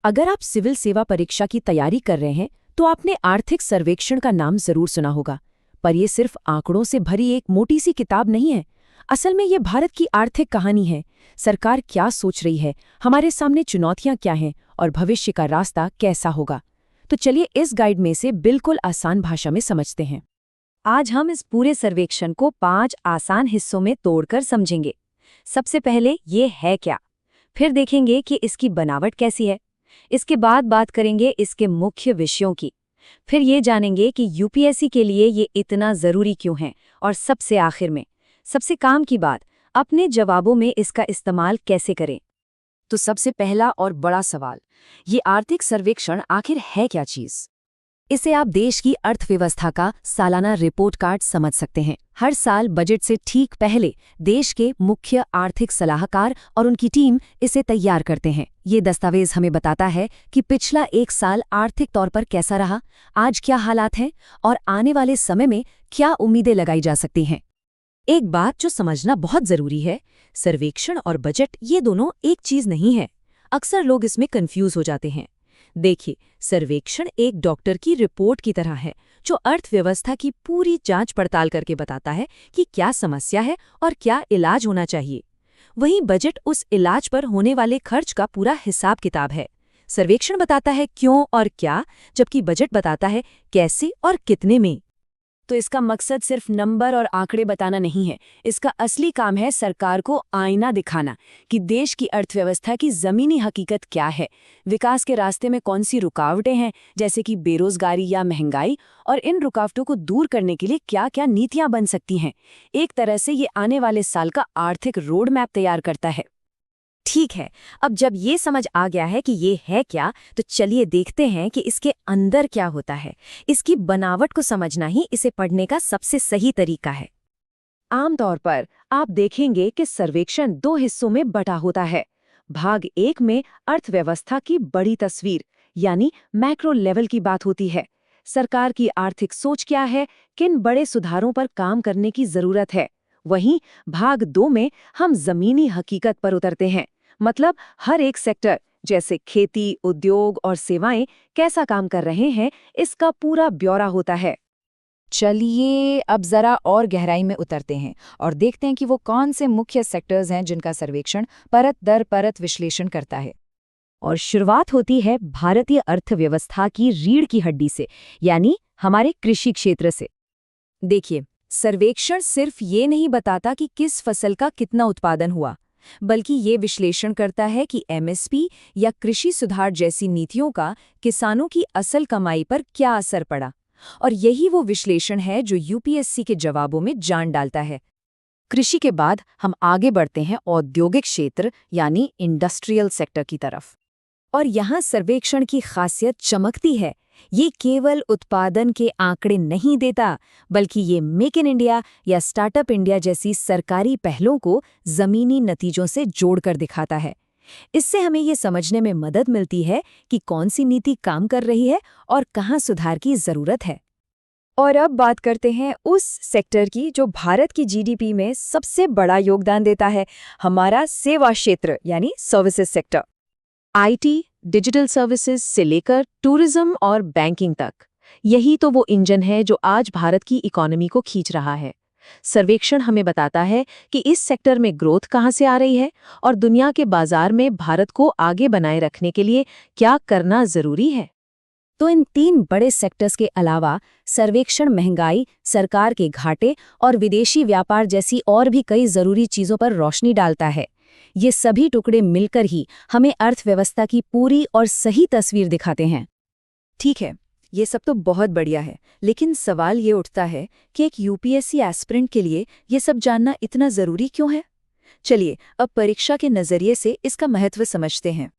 अगर आप सिविल सेवा परीक्षा की तैयारी कर रहे हैं तो आपने आर्थिक सर्वेक्षण का नाम जरूर सुना होगा। पर यह सिर्फ आंकड़ों से भरी एक मोटी सी किताब नहीं है। असल में ये भारत की आर्थिक कहानी है। सरकार क्या सोच रही है, हमारे सामने चुनौतियां क्या हैं और भविष्य का रास्ता कैसा होगा। तो चलिए इस गाइड में से बिल्कुल आसान भाषा में समझते हैं। आज हम इस पूरे सर्वेक्षण को 5 आसान हिस्सों में तोड़कर समझेंगे। सबसे पहले ये है क्या, फिर देखेंगे कि इसकी बनावट कैसी है, इसके बाद बात करेंगे इसके मुख्य विषयों की, फिर ये जानेंगे कि यूपीएससी के लिए ये इतना ज़रूरी क्यों है, और सबसे आखिर में सबसे काम की बात, अपने जवाबों में इसका इस्तेमाल कैसे करें। तो सबसे पहला और बड़ा सवाल, ये आर्थिक सर्वेक्षण आखिर है क्या चीज़। इसे आप देश की अर्थव्यवस्था का सालाना रिपोर्ट कार्ड समझ सकते हैं। हर साल बजट से ठीक पहले देश के मुख्य आर्थिक सलाहकार और उनकी टीम इसे तैयार करते हैं। ये दस्तावेज हमें बताता है कि पिछला एक साल आर्थिक तौर पर कैसा रहा, आज क्या हालात हैं और आने वाले समय में क्या उम्मीदें लगाई जा सकती हैं। एक बात जो समझना बहुत जरूरी है, सर्वेक्षण और बजट ये दोनों एक चीज नहीं है। अक्सर लोग इसमें कंफ्यूज हो जाते हैं। देखिए, सर्वेक्षण एक डॉक्टर की रिपोर्ट की तरह है जो अर्थव्यवस्था की पूरी जांच पड़ताल करके बताता है कि क्या समस्या है और क्या इलाज होना चाहिए। वहीं बजट उस इलाज पर होने वाले खर्च का पूरा हिसाब किताब है। सर्वेक्षण बताता है क्यों और क्या, जबकि बजट बताता है कैसे और कितने में। तो इसका मकसद सिर्फ नंबर और आंकड़े बताना नहीं है। इसका असली काम है सरकार को आईना दिखाना कि देश की अर्थव्यवस्था की जमीनी हकीकत क्या है, विकास के रास्ते में कौन सी रुकावटें हैं, जैसे कि बेरोजगारी या महंगाई, और इन रुकावटों को दूर करने के लिए क्या क्या नीतियां बन सकती हैं। एक तरह से ये आने वाले साल का आर्थिक रोड मैप तैयार करता है। ठीक है, अब जब ये समझ आ गया है कि ये है क्या, तो चलिए देखते हैं कि इसके अंदर क्या होता है। इसकी बनावट को समझना ही इसे पढ़ने का सबसे सही तरीका है। आमतौर पर आप देखेंगे कि सर्वेक्षण 2 हिस्सों में बटा होता है। भाग 1 में अर्थव्यवस्था की बड़ी तस्वीर यानी मैक्रो लेवल की बात होती है। सरकार की आर्थिक सोच क्या है, किन बड़े सुधारों पर काम करने की जरूरत है। वहीं भाग 2 में हम जमीनी हकीकत पर उतरते हैं, मतलब हर एक सेक्टर जैसे खेती, उद्योग और सेवाएं कैसा काम कर रहे हैं, इसका पूरा ब्यौरा होता है। चलिए अब जरा और गहराई में उतरते हैं और देखते हैं कि वो कौन से मुख्य सेक्टर्स हैं जिनका सर्वेक्षण परत दर परत विश्लेषण करता है। और शुरुआत होती है भारतीय अर्थव्यवस्था की रीढ़ की हड्डी से, यानी हमारे कृषि क्षेत्र से। देखिए, सर्वेक्षण सिर्फ ये नहीं बताता कि किस फसल का कितना उत्पादन हुआ, बल्कि ये विश्लेषण करता है कि एमएसपी या कृषि सुधार जैसी नीतियों का किसानों की असल कमाई पर क्या असर पड़ा। और यही वो विश्लेषण है जो यूपीएससी के जवाबों में जान डालता है। कृषि के बाद हम आगे बढ़ते हैं औद्योगिक क्षेत्र यानी इंडस्ट्रियल सेक्टर की तरफ। और यहाँ सर्वेक्षण की खासियत चमकती है। ये केवल उत्पादन के आंकड़े नहीं देता, बल्कि ये मेक इन इंडिया या स्टार्टअप इंडिया जैसी सरकारी पहलों को जमीनी नतीजों से जोड़कर दिखाता है। इससे हमें ये समझने में मदद मिलती है कि कौन सी नीति काम कर रही है और कहाँ सुधार की जरूरत है। और अब बात करते हैं उस सेक्टर की जो भारत की जीडीपी में सबसे बड़ा योगदान देता है, हमारा सेवा क्षेत्र यानी services sector. IT, digital services से लेकर टूरिज्म और बैंकिंग तक, यही तो वो इंजन है जो आज भारत की इकोनॉमी को खींच रहा है। सर्वेक्षण हमें बताता है कि इस सेक्टर में ग्रोथ कहाँ से आ रही है और दुनिया के बाजार में भारत को आगे बनाए रखने के लिए क्या करना जरूरी है। तो इन 3 बड़े सेक्टर्स के अलावा सर्वेक्षण महंगाई, सरकार के घाटे और विदेशी व्यापार जैसी और भी कई जरूरी चीजों पर रोशनी डालता है। ये सभी टुकड़े मिलकर ही हमें अर्थव्यवस्था की पूरी और सही तस्वीर दिखाते हैं। ठीक है, ये सब तो बहुत बढ़िया है, लेकिन सवाल ये उठता है कि एक यूपीएससी एस्पिरेंट के लिए ये सब जानना इतना जरूरी क्यों है। चलिए अब परीक्षा के नजरिए से इसका महत्व समझते हैं।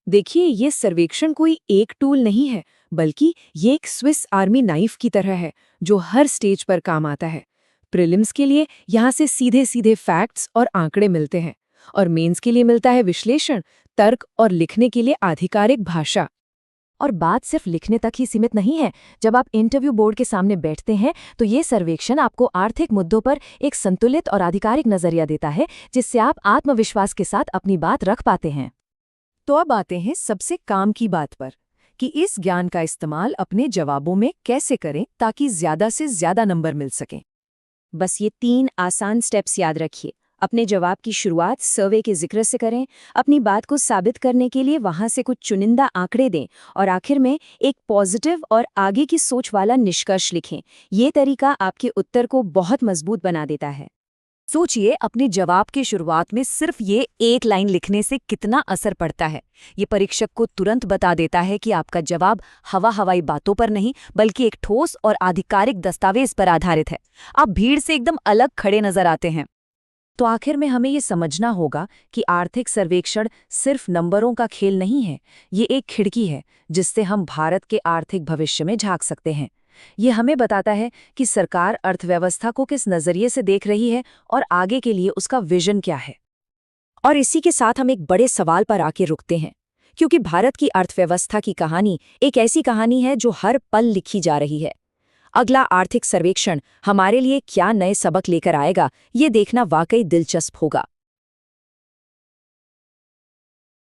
देखिए, ये सर्वेक्षण कोई एक टूल नहीं है, बल्कि ये एक स्विस आर्मी नाइफ की तरह है जो हर स्टेज पर काम आता है। प्रीलिम्स के लिए यहाँ से सीधे सीधे फैक्ट्स और आंकड़े मिलते हैं, और मेंस के लिए मिलता है विश्लेषण, तर्क और लिखने के लिए आधिकारिक भाषा। और बात सिर्फ लिखने तक ही सीमित नहीं है। जब आप इंटरव्यू बोर्ड के सामने बैठते हैं तो ये सर्वेक्षण आपको आर्थिक मुद्दों पर एक संतुलित और आधिकारिक नजरिया देता है, जिससे आप आत्मविश्वास के साथ अपनी बात रख पाते हैं। तो अब आते हैं सबसे काम की बात पर कि इस ज्ञान का इस्तेमाल अपने जवाबों में कैसे करें ताकि ज्यादा से ज्यादा नंबर मिल सकें। बस ये 3 आसान स्टेप्स याद रखिए। अपने जवाब की शुरुआत सर्वे के जिक्र से करें, अपनी बात को साबित करने के लिए वहां से कुछ चुनिंदा आंकड़े दें और आखिर में एक पॉजिटिव और आगे की सोच वाला निष्कर्ष लिखें। ये तरीका आपके उत्तर को बहुत मजबूत बना देता है। सोचिए अपने जवाब की शुरुआत में सिर्फ ये एक लाइन लिखने से कितना असर पड़ता है। ये परीक्षक को तुरंत बता देता है कि आपका जवाब हवाई बातों पर नहीं बल्कि एक ठोस और आधिकारिक दस्तावेज पर आधारित है। आप भीड़ से एकदम अलग खड़े नजर आते हैं। तो आखिर में हमें ये समझना होगा कि आर्थिक सर्वेक्षण सिर्फ नंबरों का खेल नहीं है, ये एक खिड़की है जिससे हम भारत के आर्थिक भविष्य में झांक सकते हैं। ये हमें बताता है कि सरकार अर्थव्यवस्था को किस नजरिए से देख रही है और आगे के लिए उसका विजन क्या है। और इसी के साथ हम एक बड़े सवाल पर आके रुकते हैं, क्योंकि भारत की अर्थव्यवस्था की कहानी एक ऐसी कहानी है जो हर पल लिखी जा रही है। अगला आर्थिक सर्वेक्षण हमारे लिए क्या नए सबक लेकर आएगा, ये देखना वाकई दिलचस्प होगा।